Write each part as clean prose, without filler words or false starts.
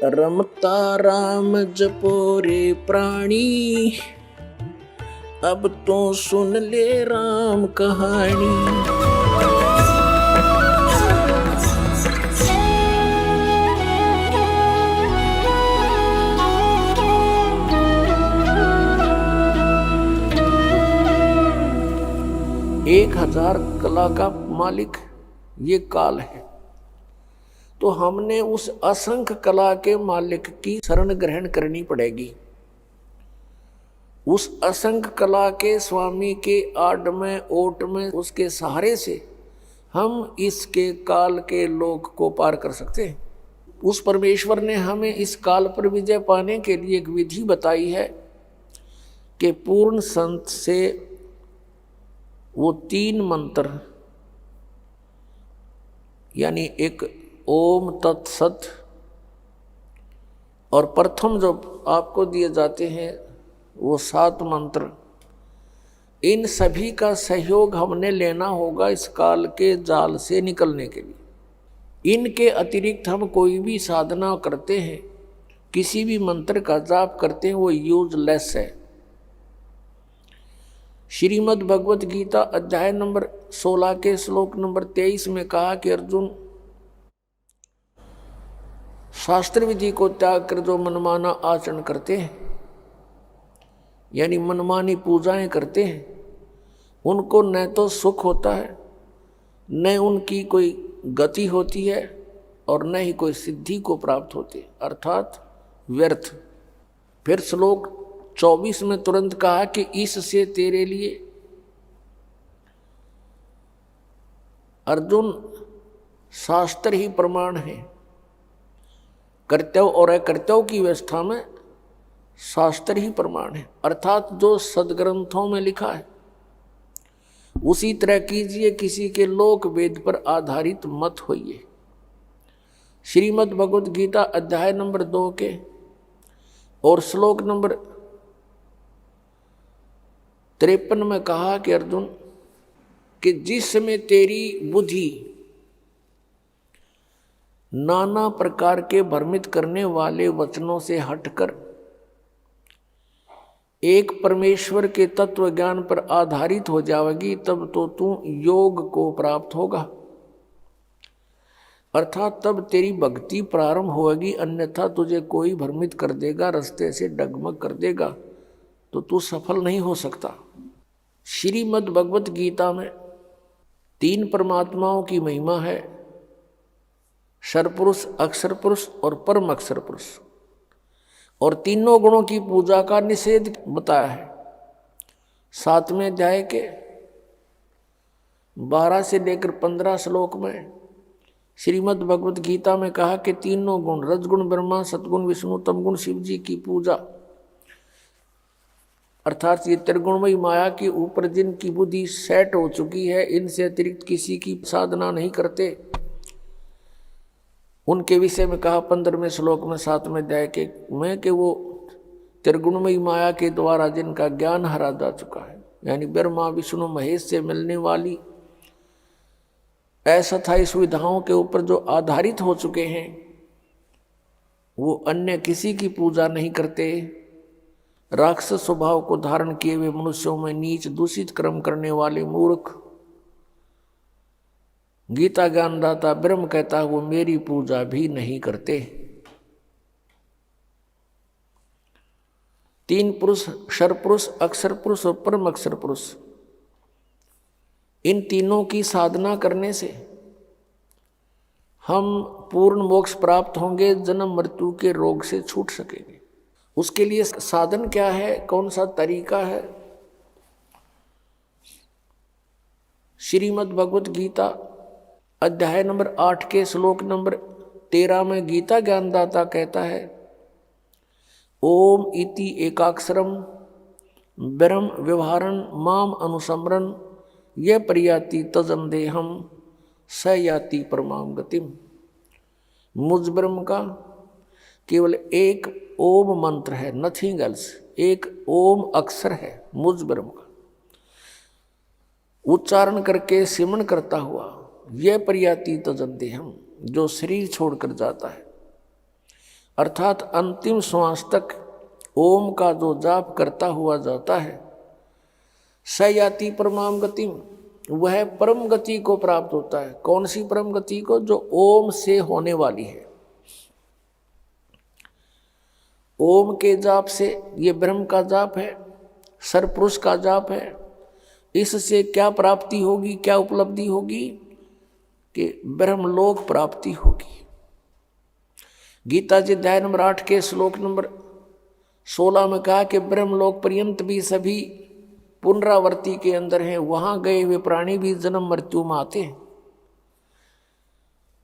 रमता राम जपो रे प्राणी, अब तो सुन ले राम कहानी। एक 1000 कला का मालिक ये काल है, तो हमने उस असंख्य कला के मालिक की शरण ग्रहण करनी पड़ेगी। उस असंख्य कला के स्वामी के आड़ में ओट में उसके सहारे से हम इसके काल के लोक को पार कर सकते हैं। उस परमेश्वर ने हमें इस काल पर विजय पाने के लिए एक विधि बताई है कि पूर्ण संत से वो 3 मंत्र यानी एक ओम तत्सत और प्रथम जो आपको दिए जाते हैं वो 7 मंत्र, इन सभी का सहयोग हमने लेना होगा इस काल के जाल से निकलने के लिए। इनके अतिरिक्त हम कोई भी साधना करते हैं, किसी भी मंत्र का जाप करते हैं, वो यूजलेस है। श्रीमद् भगवत गीता अध्याय नंबर 16 के श्लोक नंबर 23 में कहा कि अर्जुन, शास्त्र विधि को त्याग कर जो मनमाना आचरण करते हैं यानी मनमानी पूजाएं करते हैं, उनको न तो सुख होता है, न उनकी कोई गति होती है और न ही कोई सिद्धि को प्राप्त होती है, अर्थात व्यर्थ। फिर श्लोक 24 में तुरंत कहा कि इससे तेरे लिए अर्जुन शास्त्र ही प्रमाण है। कर्तव्य और अकर्तव्य की व्यवस्था में शास्त्र ही प्रमाण है, अर्थात जो सदग्रंथों में लिखा है उसी तरह कीजिए, किसी के लोक वेद पर आधारित मत होइए। श्रीमद् भगवत गीता अध्याय नंबर 2 के और श्लोक नंबर 53 में कहा कि अर्जुन कि जिस समय तेरी बुद्धि नाना प्रकार के भ्रमित करने वाले वचनों से हटकर एक परमेश्वर के तत्व ज्ञान पर आधारित हो जाएगी, तब तो तू योग को प्राप्त होगा, अर्थात तब तेरी भक्ति प्रारंभ होगी। अन्यथा तुझे कोई भ्रमित कर देगा, रास्ते से डगमग कर देगा, तो तू सफल नहीं हो सकता। श्रीमद् भगवत गीता में 3 परमात्माओं की महिमा है, सर्वपुरुष, अक्षर पुरुष और परम अक्षर पुरुष, और तीनों गुणों की पूजा का निषेध बताया है। 7वें अध्याय के 12 से लेकर 15 श्लोक में श्रीमद् भगवत गीता में कहा कि तीनों गुण, रजगुण ब्रह्मा, सतगुण विष्णु, तमगुण शिव जी की पूजा, अर्थात ये त्रिगुणमयी माया के ऊपर जिनकी बुद्धि सेट हो चुकी है, इनसे अतिरिक्त किसी की साधना नहीं करते, उनके विषय में कहा 15वें श्लोक में 7वें अध्याय के में कि वो त्रिगुणमयी माया के द्वारा जिनका ज्ञान हरा जा चुका है, यानी ब्रह्मा विष्णु महेश से मिलने वाली अस्थायी सुविधाओं के ऊपर जो आधारित हो चुके हैं, वो अन्य किसी की पूजा नहीं करते। राक्षस स्वभाव को धारण किए हुए मनुष्यों में नीच दूषित कर्म करने वाले मूर्ख, गीता ज्ञानदाता ब्रह्म कहता है वो मेरी पूजा भी नहीं करते। 3 पुरुष, क्षर पुरुष, अक्षर पुरुष और परम अक्षर पुरुष, इन तीनों की साधना करने से हम पूर्ण मोक्ष प्राप्त होंगे, जन्म मृत्यु के रोग से छूट सकेंगे। उसके लिए साधन क्या है, कौन सा तरीका है? श्रीमद् भगवत गीता अध्याय नंबर 8 के श्लोक नंबर 13 में गीता ज्ञानदाता कहता है, ओम इति एकाक्षरम ब्रह्म व्यवहारन माम अनुसमरन यह प्रयाति तजम देहम स याति परमाम गतिम। मुझ ब्रह्म का केवल एक ओम मंत्र है, नथिंग एल्स, एक ओम अक्षर है मुझ ब्रह्म का, उच्चारण करके सिमरण करता हुआ यह प्रयाति तजन देहम, जो शरीर छोड़कर जाता है अर्थात अंतिम श्वास तक ओम का जो जाप करता हुआ जाता है, स याति परमाम गतिम, वह परम गति को प्राप्त होता है। कौन सी परम गति को? जो ओम से होने वाली है। ओम के जाप से, ये ब्रह्म का जाप है, सरपुरुष का जाप है, इससे क्या प्राप्ति होगी, क्या उपलब्धि होगी? कि ब्रह्मलोक प्राप्ति होगी। गीता जी अध्याय नंबर 8 के श्लोक नंबर 16 में कहा कि ब्रह्मलोक पर्यंत भी सभी पुनरावर्ती के अंदर हैं, वहां गए हुए प्राणी भी जन्म मृत्यु में आते हैं।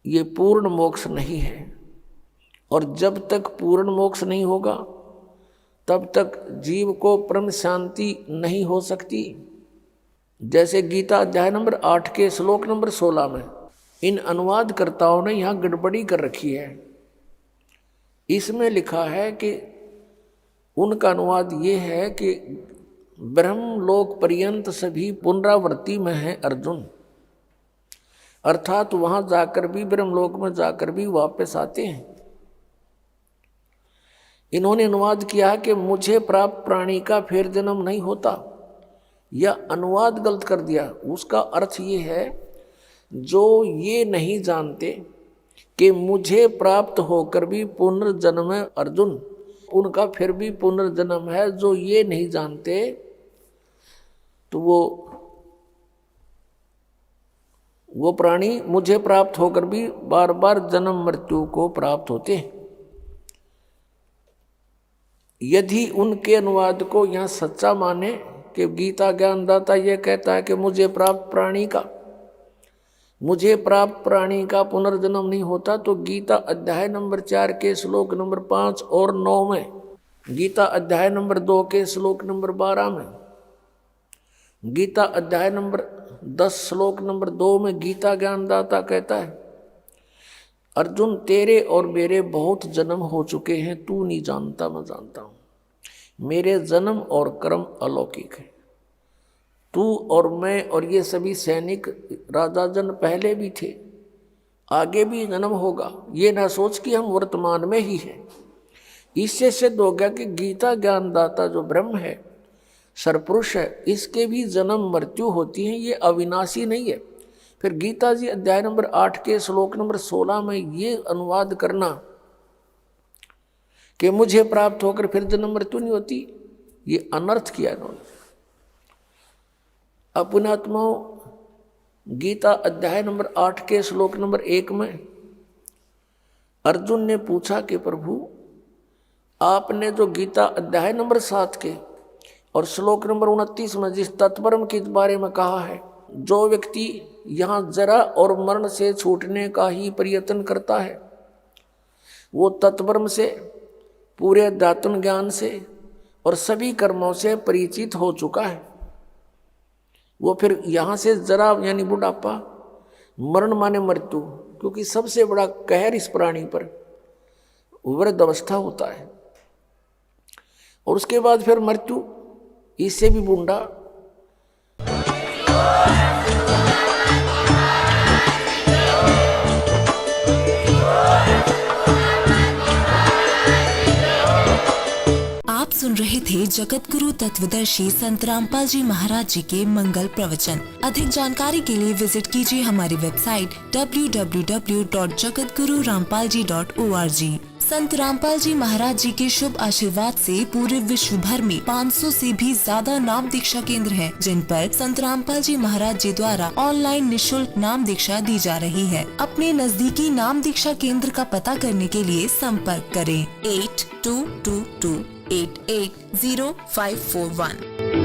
ये पूर्ण मोक्ष नहीं है, और जब तक पूर्ण मोक्ष नहीं होगा तब तक जीव को परम शांति नहीं हो सकती। जैसे गीता अध्याय नंबर 8 के श्लोक नंबर 16 में इन अनुवादकर्ताओं ने यहाँ गड़बड़ी कर रखी है। इसमें लिखा है कि उनका अनुवाद ये है कि ब्रह्मलोक पर्यंत सभी पुनरावृत्ति में है अर्जुन, अर्थात वहां जाकर भी, ब्रह्मलोक में जाकर भी वापस आते हैं। इन्होंने अनुवाद किया कि मुझे प्राप्त प्राणी का फिर जन्म नहीं होता, यह अनुवाद गलत कर दिया। उसका अर्थ ये है, जो ये नहीं जानते कि मुझे प्राप्त होकर भी पुनर्जन्म है अर्जुन, उनका फिर भी पुनर्जन्म है। जो ये नहीं जानते तो वो प्राणी मुझे प्राप्त होकर भी बार बार जन्म मृत्यु को प्राप्त होते हैं। यदि उनके अनुवाद को यहाँ सच्चा माने कि गीता ज्ञानदाता ये कहता है कि मुझे प्राप्त प्राणी का पुनर्जन्म नहीं होता, तो गीता अध्याय नंबर 4 के श्लोक नंबर 5 और 9 में, गीता अध्याय नंबर 2 के श्लोक नंबर 12 में, गीता अध्याय नंबर 10 श्लोक नंबर 2 में गीता ज्ञानदाता कहता है, अर्जुन तेरे और मेरे बहुत जन्म हो चुके हैं, तू नहीं जानता, मैं जानता हूं। मेरे जन्म और कर्म अलौकिक है। तू और मैं और ये सभी सैनिक राजा जन पहले भी थे, आगे भी जन्म होगा। ये ना सोच कि हम वर्तमान में ही हैं। इससे सिद्ध हो गया कि गीता ज्ञानदाता जो ब्रह्म है, सरपुरुष है, इसके भी जन्म मृत्यु होती है, ये अविनाशी नहीं है। फिर गीता जी अध्याय नंबर 8 के श्लोक नंबर 16 में ये अनुवाद करना कि मुझे प्राप्त होकर फिर जन्म मृत्यु नहीं होती, ये अनर्थ किया इन्होंने। अपने आत्माओं, गीता अध्याय नंबर 8 के श्लोक नंबर 1 में अर्जुन ने पूछा कि प्रभु आपने जो गीता अध्याय नंबर 7 के और श्लोक नंबर 29 में जिस तत्परम के बारे में कहा है, जो व्यक्ति यहाँ जरा और मरण से छूटने का ही प्रयत्न करता है, वो तत्परम से, पूरे अध्यात्म ज्ञान से और सभी कर्मों से परिचित हो चुका है। वो फिर यहाँ से जरा यानी बुढ़ापा, मरण माने मृत्यु, क्योंकि सबसे बड़ा कहर इस प्राणी पर वृद्ध अवस्था होता है, और उसके बाद फिर मृत्यु, इससे भी बूढ़ा। आप सुन रहे थे जगत गुरु तत्वदर्शी संत रामपाल जी महाराज जी के मंगल प्रवचन। अधिक जानकारी के लिए विजिट कीजिए हमारी वेबसाइट www.jagatgururampalji.org। संत रामपाल जी महाराज जी के शुभ आशीर्वाद से पूरे विश्व भर में 500 से भी ज्यादा नाम दीक्षा केंद्र हैं, जिन पर संत रामपाल जी महाराज जी द्वारा ऑनलाइन निशुल्क नाम दीक्षा दी जा रही है। अपने नजदीकी नाम दीक्षा केंद्र का पता करने के लिए संपर्क करें 8222880541।